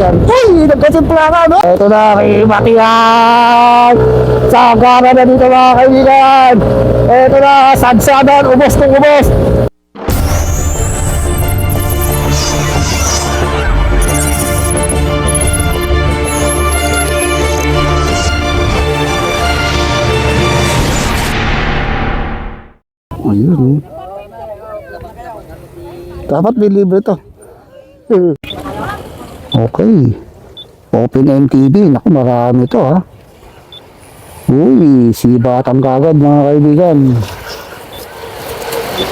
kaibigan. Uy! Nagkasimplakan! No? Ito na kay Matiyan! Sagara na dito mga kaibigan! Ito na! Sadsadan! Ubos kong ubos! Ayun. Dapat may libre to. Okay. Open MTV. Naku, marami to ha. Uy, si Batang kagad mga kaibigan.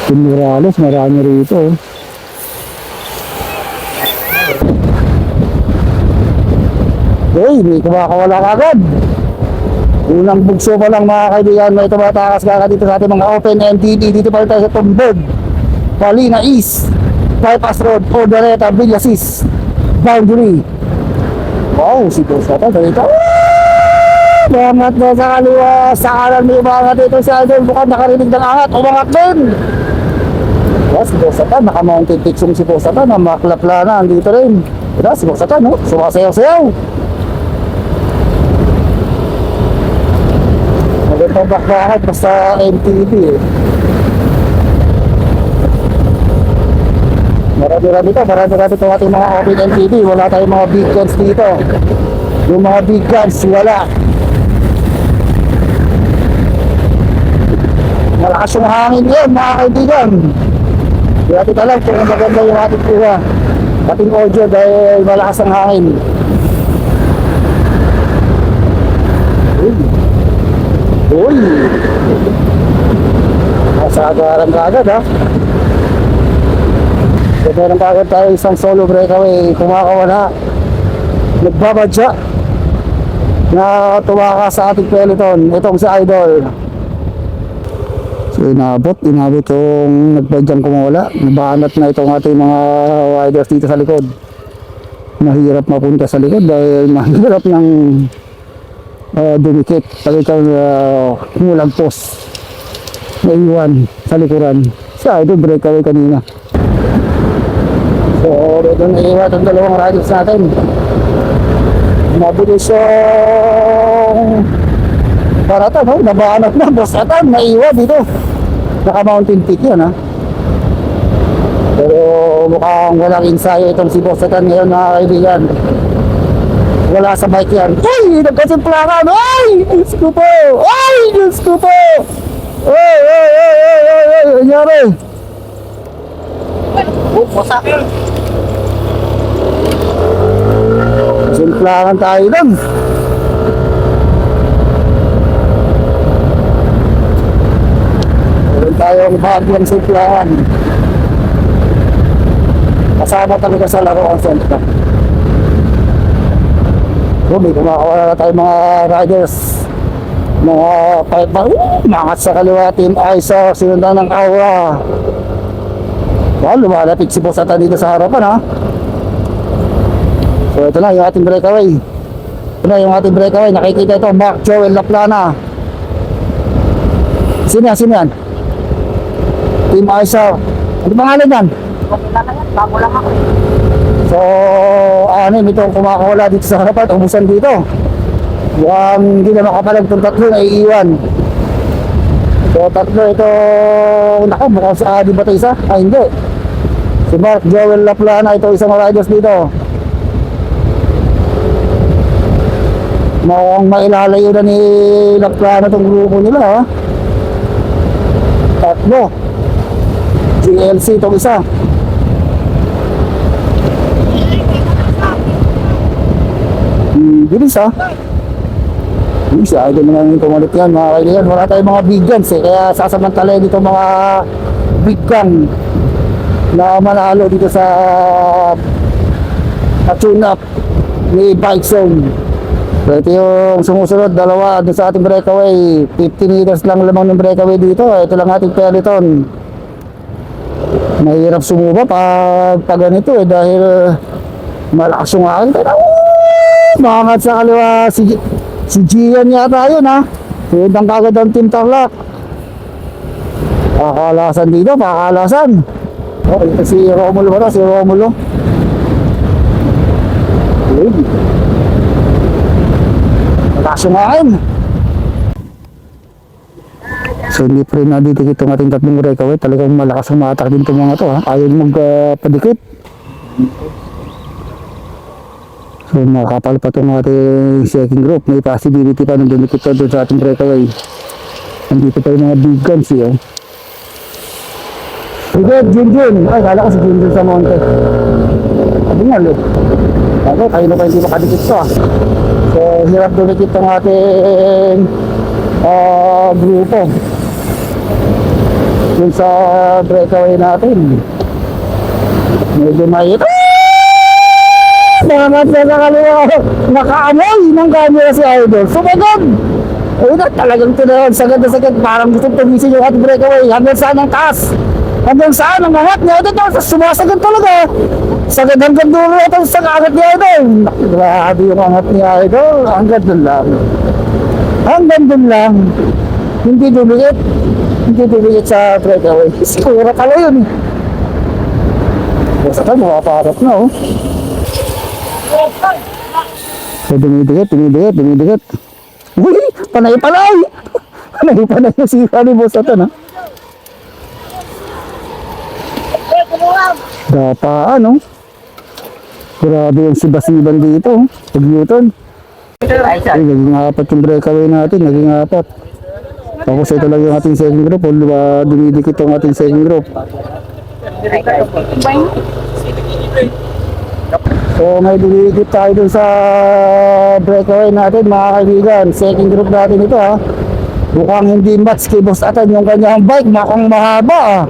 Tim Morales, marami rito. Uy, may kumakawala kagad. Unang bugso pa lang mga kaibigan, may tumatakas kagad dito sa ating mga Open MTV. Dito pa rin tayo sa Tumbod, Palina East, Bypass Road, Ordaneta, Villasis, Boundary. Wow, si Boss Atan dito. Umangat na sa kaliwa, sa kanan may umangat dito si Idol. Mukhang nakarinig ng angat, umangat din. Diba, si Boss Atan, naka-mounted picture si Boss Atan, na maklaplana, dito rin. Diba, si Boss Atan, no? Sumasayaw-sayaw. Magandang bakbakat basta MTV eh. Marami-rami itong ating mga Open MTV. Wala tayong mga big guns dito. Yung mga big guns, wala. Malakas yung hangin yan mga kaibigan. Hindi natin alam kung maganda yung ating kuha, ating audio dahil malakas ang hangin. Uy! Masagaran kagad ha. So meron kagad tayo isang solo breakaway. Kumakawala, nagbabadya na tumakas sa ating peloton. Itong si Idol. So inabot yung nagbadyang kumawala. Nabanat na itong ating mga riders dito sa likod. Mahirap mapunta sa likod dahil mahirap ng dumikit. Pagkakang mulang post na iwan sa likuran. Si Idol breakaway kanina. So dito na iwan ang dalawang riders natin. Mabilis yung Barata, no? Nabanat na, Boss Atan, naiwan dito. Naka-mountain peak yan, ha? Pero mukhang walang ensayo itong si Boss Atan ngayon, mga kaibigan. Wala sa bike yan. Uy! Nagkasimplakan! Uy! Diyos ko po! Uy! Diyos ko po! Uy! Uy! Uy! Uy! Uy! Uy! Nangyari? Wasak! Simplakan tayo lang. Tayong bagyang simplahan. Kasama talaga sa laro ang sentro. So, may kumakawala na tayong mga riders. Mga pipe bar. Mangat sa kaliwa, Team Aiso, sinundan ng Aura. Wow, lumalapit si Boss Atan dito sa harapan ha. So ito na yung ating breakaway. Ito na yung ating breakaway. Nakikita ito, Mark Joel Laplana. Sino yan? Team Aiso. Ano pangalan yan? Bago lang ako. So, itong kumakawala dito sa harapan, umusan dito. Hindi na makapalag itong tatlo na iiwan. So, tatlo ito, naku, mukhang sa Adi ba ito isa? Hindi. Si Mark Joel Laplana, ito isang riders dito. Mukhang mailalayo na ni Laplana itong grupo nila, ha? Tatlo. GLC itong isa. Bilis ha. Bilis ha. Idol naman yung pumalit yan mga kaibigan. Wala tayong mga big guns eh. Kaya sasamantalayan dito mga big gun na manalo dito sa tune up ni Bike Zone. So ito yung sumusunod, dalawa doon sa ating breakaway. 50 meters lang lamang ng breakaway dito. Ito lang ating peloton. Mahirap sumuba pag ganito eh dahil malakas yung akin. Maangat sa kaliwa si Gian yata yun ha. Sundang kagad ang Team Tarlac. Pakalasan dito, pakalasan. Oh, ito si Romulo ba ito? Si Romulo. Ayun. Nakasungain. So hindi pa rin nadidikit itong ating tatlong breakaway. Talagang malakas ang matak din itong mga to ha. Ayaw magpadikit. So makakapal pa itong ating second group. May possibility pa nang dinikit ito doon sa ating breakaway. Nandito pa yung mga big guns eh. Sige, Junjun. Ay, kala ko si Junjun sa monte. Sabi nga ulit. Ako, kayo na pa hindi makadikit ito ah. So hirap dinikit itong ating grupo. Yung sa breakaway natin. Medyo mait. Nangat na sa kaliwa. Nakaamoy ng camera si Idol. Sumagad! Ayun na, talagang tinawag. Sagad na sagad. Parang gusto tumisin yung ating breakaway. Hanggang saan ang taas? Hanggang saan ang angat niya? Ito na, sumasagad talaga. Sagad hanggang dulo ito sa angat ni Idol. Grabe yung angat ni Idol. Hanggang dun lang. Hanggang dun lang. Hindi dumiit. Hindi dumiit sa breakaway. Sigura pala yun. Basta ka, makaparap na oh. So dumidikit. Uy, panay-panay! Panay-panay yung sipa ni Boss Atan ha. Dapaan oh. Grabe yung siba-siban dito oh. Pag-Newton. Ay, naging apat yung breakaway natin, naging apat. Tapos ito lang yung ating second group, dumidikit yung ating second group. So may dumidikit tayo dun sa breakaway natin mga kaibigan. Second group natin ito ha. Mukhang hindi match kay Boss Atan yung kanyang bike, mukhang mahaba ah.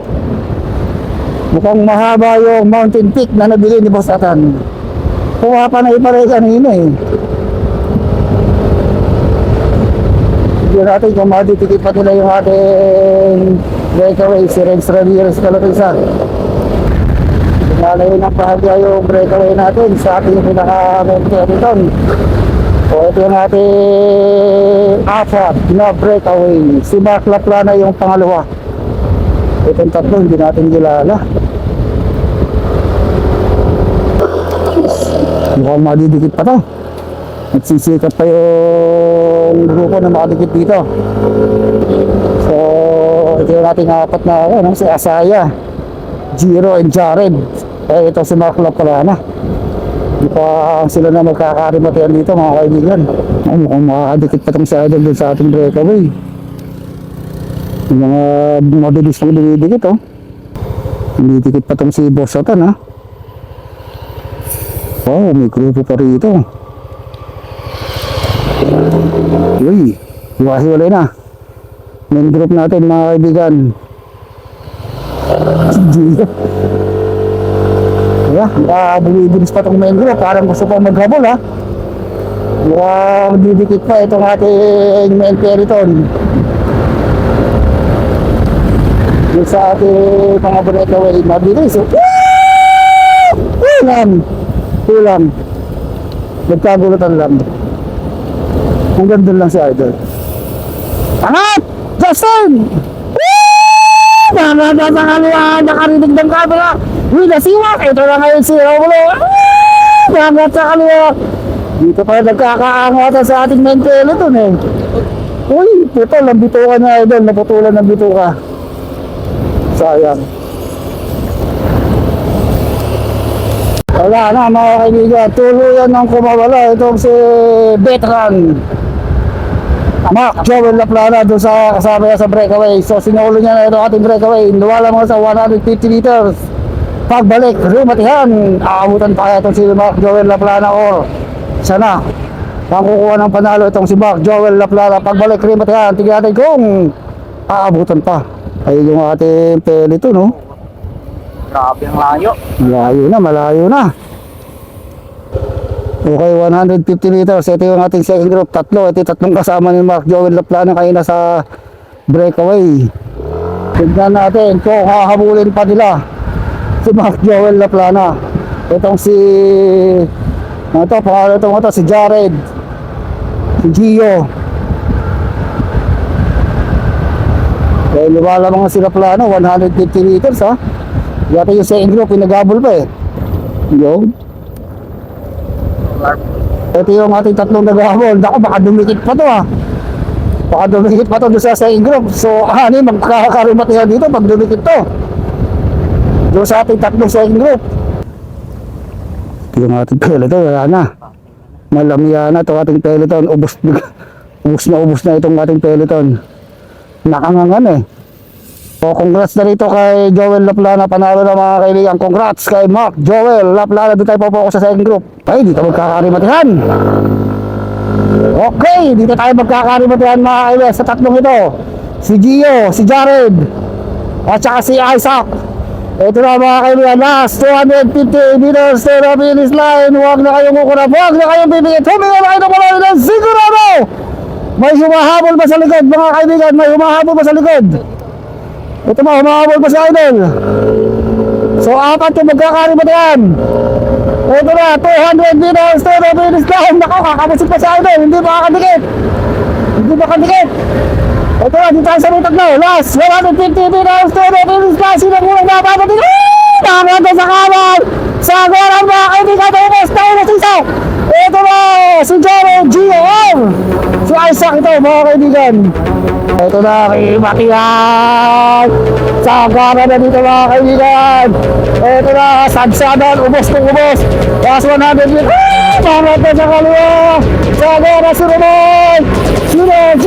Mukhang mahaba yung mountain peak na nabili ni Boss Atan. Pumapanay pa rin kanina eh. Hindi natin kung maditikit pa nila yung ating breakaway, si Renz Ramirez Calapisa. Nalayo ng bahagya yung breakaway natin sa ating pinaka-mentoriton. So ito yung ating apat na breakaway. Si Mark Laplana yung pangalawa. Itong tatlo hindi natin kilala. Mukhang madidikit pa to. Nagsisikap pa yung grupo na makadikit dito. So ito yung ating apat na si Asaya, Jiro and Jared. Eh ito si Mark Laplana. Di pa sila na magkakarimatian dito mga kaibigan. Ay, mukhang makakadikit pa itong sa idol dun sa ating breakaway. Yung mga mabilis pang dumidikit oh. Dumidikit pa itong si Boss Atan ha. Wow, may grupo pa rito. Uy, hiwa-hiwalay na. Main group natin mga kaibigan. Bumibilis pa itong main group. Parang gusto pang maghabol ha. Mukhang didikit pa itong ating main periton. Yung sa ating mga breakaway mabilis. Kulang. Nagkagulutan lang. Hanggang doon lang si Idol. Angat! Justin! Nakarinig ng camera. Uy, nasiwak. Ito na ngayon si Romulo. Nangat sa kaliwa. Dito pa nagkakaangatan sa ating main peloton eh. Uy, putol ang bituka niya Idol. Naputulan ng bituka. Sayang. Wala na mga kaibigan. Tuluyan ng kumawala. Itong si veteran Mark Joel Laplana doon sa kasama niya sa breakaway. So sinulo niya na ito ating breakaway. Luwala mo sa 150 liters. Pagbalik, rimatihan. Aabutan pa kaya itong si Mark Joel Laplana or sana ang kukuha ng panalo itong si Mark Joel Laplana. Pagbalik, rimatihan. Tignan natin kung aabutan pa. Ayun yung ating pelito no. Grabe ang layo. Malayo na. Okay, 150 liters. Ito yung ating second group. Tatlo. Ito yung tatlong kasama ni Mark Joel Laplana kayo na sa breakaway. Tignan natin kung hahabulin pa nila si Mark Joel Laplana. Itong si pangalan itong si Jared, si Gio. Kaya lumalamang sila plano 150 liters ha. Yata yung second group pinagabol pa eh. Yung Ito yung ating tatlong nag-ahabol. Naku, baka dumikit pa to ah. Baka dumikit pa to doon sa second group. So, ano, magkakarimat yan dito pag dumikit to. Doon sa ating tatlong second group. Ito yung ating peloton, wala na. Malamiya na ito ating peloton. Ubus na itong ating peloton. Nakangangan eh. So, congrats na rito kay Joel Laplana. Panalo na mga kaibigan. Congrats kay Mark Joel Laplana. Doon tayo po sa second group. Ay, dito magkakarimatihan. Okay, dito tayo magkakarimatihan mga kaibigan sa tatlong ito. Si Gio, si Jared, at saka si Isaac. Ito na mga kaibigan. Last 250 meters to the finish line. Huwag na kayong kukurap. Huwag na kayong bibigit. Huminga na kayo ng pala ng sigurado. May humahabol ba sa likod mga kaibigan? May humahabol ba sa likod? Ito ba, humahabol ba sa idol? So, apat yung magkakarimatayan. Ito na, 200 meters to the finish line. Naku, kakabusik pa sa idol. Hindi makakadikit. Hindi makakadikit. Ito na, dito tayo sa rutag na. Last 150 meters to the finish line. Sino kulang na ba? Nakakanta sa kanan. Sa garan mga kaibigan. Ubus na ubus isa. Ito na, si Jared G.O.R. Si Isaac ito mga kaibigan. Ito na, Matiyan. Sa garan na dito mga kaibigan. Ito na, sadsadan. Ubus na ubus. Last 100 meters. Nakakanta sa kaliwa. Sa garan si Ronoy. Sino G.